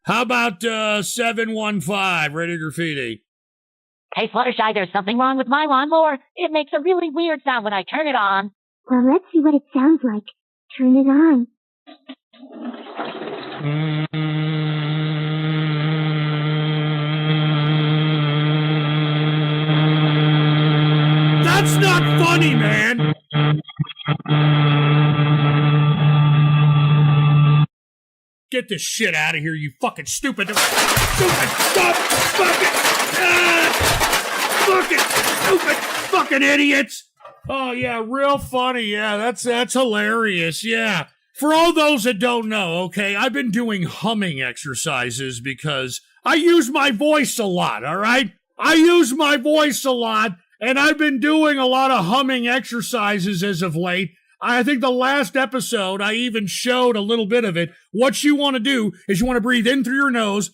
How about 715, Radio Graffiti? Hey, Fluttershy, there's something wrong with my lawnmower. It makes a really weird sound when I turn it on. Well, let's see what it sounds like. Turn it on. That's not funny, man. Get this shit out of here, you fucking stupid. Stop. Fucking stupid fucking idiots. Oh, yeah, real funny. Yeah, that's hilarious. Yeah. For all those that don't know, okay, I've been doing humming exercises because I use my voice a lot, all right? I use my voice a lot, and I've been doing a lot of humming exercises as of late. I think the last episode, I even showed a little bit of it. What you want to do is you want to breathe in through your nose,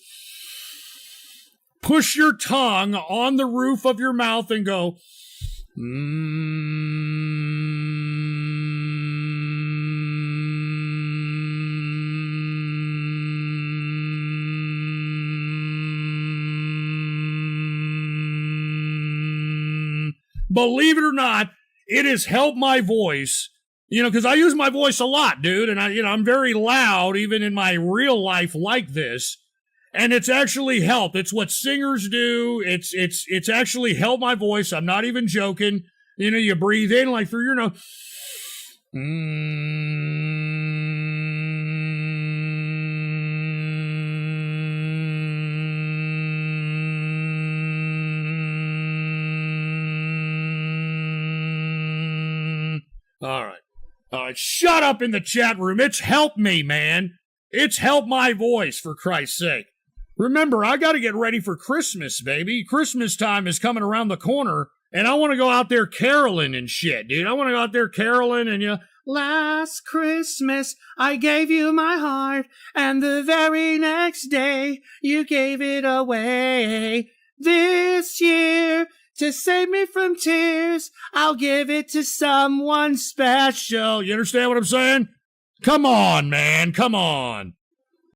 push your tongue on the roof of your mouth and go, Believe it or not, it has helped my voice, because I use my voice a lot, dude, and I'm very loud even in my real life like this, and it's actually helped. It's what singers do. It's actually helped my voice. I'm not even joking. You breathe in like through your nose. All right, shut up in the chat room. It's helped me, man. It's helped my voice, for Christ's sake. Remember, I got to get ready for Christmas, baby. Christmas time is coming around the corner, and I want to go out there caroling and shit, dude. I want to go out there caroling and, last Christmas, I gave you my heart, and the very next day, you gave it away. This year, to save me from tears, I'll give it to someone special. You understand what I'm saying? Come on, man. Come on.